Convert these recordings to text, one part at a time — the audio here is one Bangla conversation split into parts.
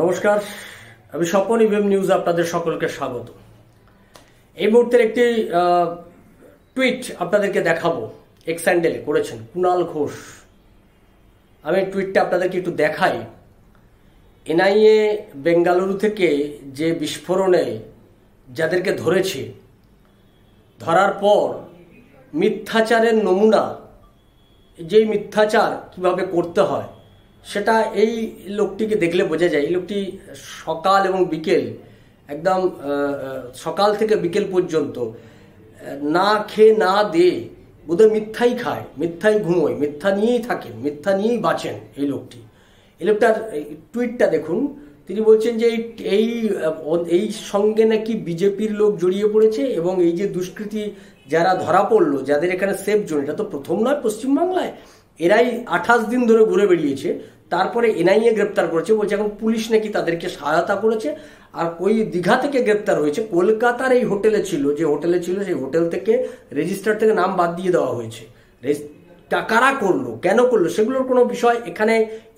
নমস্কার, আমি স্বপন। ইভিএম নিউজ আপনাদের সকলকে স্বাগত। এই মুহূর্তের একটি টুইট আপনাদেরকে দেখাবো। এক্স হ্যান্ডেলে করেছেন কুণাল ঘোষ। আমি টুইটটা আপনাদেরকে একটু দেখাই। এনআইএ বেঙ্গালুরু থেকে যে বিস্ফোরণে যাদেরকে ধরেছে, ধরার পর মিথ্যাচারের নমুনা, যেই মিথ্যাচার কিভাবে করতে হয় সেটা এই লোকটিকে দেখলে বোঝা যায়। এই লোকটি সকাল এবং বিকেল, একদম সকাল থেকে বিকেল পর্যন্ত না খেয়ে না দে বোধহয় মিথ্যাই খায়, মিথ্যাই ঘুমোয়, মিথ্যা নিয়েই থাকেন, মিথ্যা নিয়েই বাঁচেন এই লোকটি। এই লোকটার টুইটটা দেখুন। তিনি বলছেন যে এই সঙ্গে নাকি বিজেপির লোক জড়িয়ে পড়েছে এবং এই যে দুষ্কৃতী যারা ধরা পড়লো, যাদের এখানে সেফ জোন, এটা তো প্রথম নয় পশ্চিমবাংলায়। এরাই 28 দিন ধরে ঘুরে বেরিয়েছে, তারপরে এনআইএ গ্রেপ্তার করেছে। বলছে এখন পুলিশ নাকি তাদেরকে সহায়তা করেছে। আর ওই দীঘা থেকে গ্রেপ্তার হয়েছে, কলকাতার এই হোটেলে ছিল, যে হোটেলে ছিল সেই হোটেল থেকে রেজিস্টার থেকে নাম বাদ দিয়ে দেওয়া হয়েছে। কারা করলো, কেন করলো, সেগুলোর কোনো বিষয় এখানে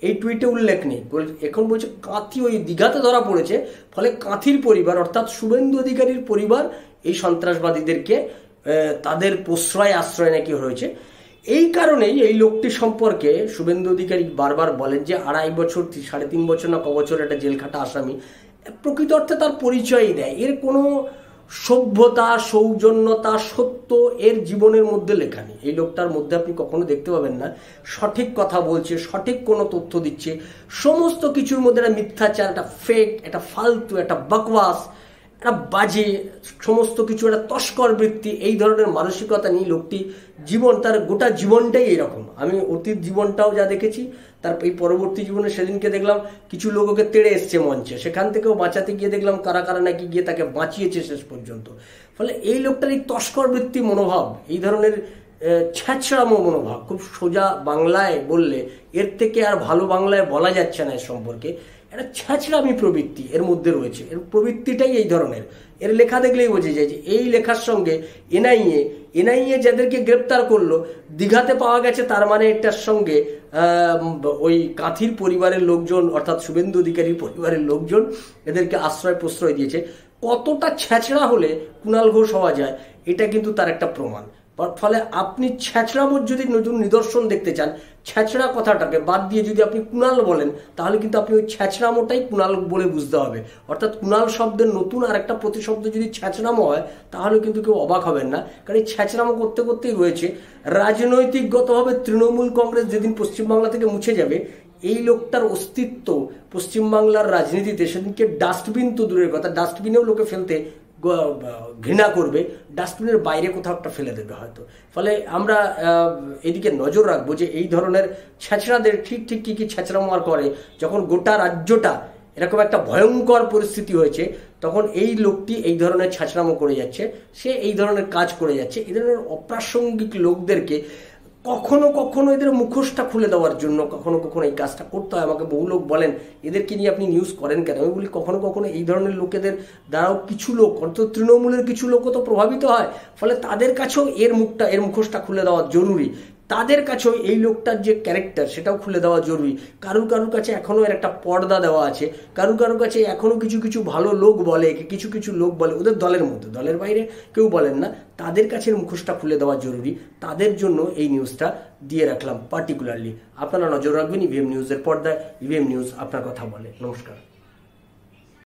এই টুইটে উল্লেখ নেই। এখন বলছে কাঁথি ওই দীঘাতে ধরা পড়েছে, ফলে কাঁথির পরিবার অর্থাৎ শুভেন্দু অধিকারীর পরিবার এই সন্ত্রাসবাদীদেরকে তাদের প্রশ্রয় আশ্রয় নাকি হয়েছে। এই কারণেই এই লোকটি সম্পর্কে শুভেন্দু অধিকারী বারবার বলেন যে 2.5 বছর 3.5 বছর না কবছর একটা জেল খাটা আসামি। প্রকৃত অর্থে তার পরিচয়ই দেয়। এর কোনো সভ্যতা, সৌজন্যতা, সত্য এর জীবনের মধ্যে লেখা নেই। এই লোকটার মধ্যে আপনি কখনো দেখতে পাবেন না সঠিক কথা বলছে, সঠিক কোনো তথ্য দিচ্ছে। সমস্ত কিছুর মধ্যে একটা মিথ্যাচার, একটা ফেক, একটা ফালতু, একটা বকওয়াস, একটা বাজে, সমস্ত কিছু একটা তস্কর বৃত্তি, এই ধরনের মানসিকতা নিয়ে লোকটি জীবন, তার গোটা জীবনটাই এরকম। আমি অতীত জীবনটাও যা দেখেছি, তার এই পরবর্তী জীবনে সেদিনকে দেখলাম কিছু লোক ওকে তেড়ে এসছে মঞ্চে, সেখান থেকেও বাঁচাতে গিয়ে দেখলাম কারা কারা নাকি গিয়ে তাকে বাঁচিয়েছে শেষ পর্যন্ত। ফলে এই লোকটার এই তস্কর বৃত্তি মনোভাব, এই ধরনের ছ্যাঁচড়ামো মনোভাব, খুব সোজা বাংলায় বললে এর থেকে আর ভালো বাংলায় বলা যাচ্ছে না এর সম্পর্কে, একটা ছ্যাঁচড়ামি প্রবৃত্তি এর মধ্যে রয়েছে। এর প্রবৃত্তিটাই এই ধরনের। এর লেখা দেখলেই বোঝা যায় যে এই লেখার সঙ্গে এনআইএ যাদেরকে গ্রেপ্তার করলো দীঘাতে পাওয়া গেছে, তার মানে এটার সঙ্গে ওই কাঁথির পরিবারের লোকজন অর্থাৎ শুভেন্দু অধিকারীর পরিবারের লোকজন এদেরকে আশ্রয় প্রশ্রয় দিয়েছে। কতটা ছ্যাঁচড়া হলে কুণাল ঘোষ হওয়া যায়, এটা কিন্তু তার একটা প্রমাণ। ফলে আপনি ছ্যাঁচড়ামোর যদি নতুন নিদর্শন দেখতে চান, ছ্যাঁচড়া কথাটাকে বাদ দিয়ে যদি আপনি কুণাল বলেন, তাহলে কিন্তু আপনি ওই ছ্যাঁচড়ামোটাই কুণাল বলে বুঝতে হবে। অর্থাৎ কুণাল শব্দের নতুন আর একটা প্রতিশব্দ যদি ছ্যাঁচড়ামো হয়, তাহলে কিন্তু কেউ অবাক হবেন না। কারণ এই ছ্যাঁচড়ামো করতে করতেই রয়েছে। রাজনৈতিকগতভাবে তৃণমূল কংগ্রেস যেদিন পশ্চিমবাংলা থেকে মুছে যাবে, এই লোকটার অস্তিত্ব পশ্চিমবাংলার রাজনীতিতে সেদিনকে ডাস্টবিন তো দূরের কথা, ডাস্টবিনেও লোকে ফেলতে ঘৃণা করবে, ডাস্টবিনের বাইরে কোথাও একটা ফেলে দেবে হয়তো। ফলে আমরা এদিকে নজর রাখবো যে এই ধরনের ছ্যাঁচড়াদের ঠিক কি কি ছ্যাঁচড়ামার করে। যখন গোটা রাজ্যটা এরকম একটা ভয়ঙ্কর পরিস্থিতি হয়েছে, তখন এই লোকটি এই ধরনের ছ্যাঁচড়ামো করে যাচ্ছে, সে এই ধরনের কাজ করে যাচ্ছে। এই ধরনের অপ্রাসঙ্গিক লোকদেরকে কখনো কখনো এদের মুখোশটা খুলে দেওয়ার জন্য কখনো কখনো এই কাজটা করতে হয়। আমাকে বহু লোক বলেন এদেরকে নিয়ে আপনি নিউজ করেন কেন? আমি বলি কখনো কখনো এই ধরনের লোকেদের দ্বারাও কিছু লোক, অর্থাৎ তৃণমূলের কিছু লোকও তো প্রভাবিত হয়। ফলে তাদের কাছেও এর মুখোশটা খুলে দেওয়া জরুরি। তাদের কাছেও এই লোকটার যে ক্যারেক্টার সেটাও খুলে দেওয়া জরুরি। কারুর কাছে এখনো এর একটা পর্দা দেওয়া আছে, কারুর কাছে এখনো কিছু ভালো লোক বলে, কিছু লোক বলে ওদের দলের মধ্যে, দলের বাইরে কেউ বলেন না, তাদের কাছে মুখোশটা খুলে দেওয়া জরুরি। তাদের জন্য এই নিউজটা দিয়ে রাখলাম পার্টিকুলারলি। আপনারা নজর রাখবেন ইভিএম নিউজের পর্দায়। ইভিএম নিউজ আপনার কথা বলে। নমস্কার।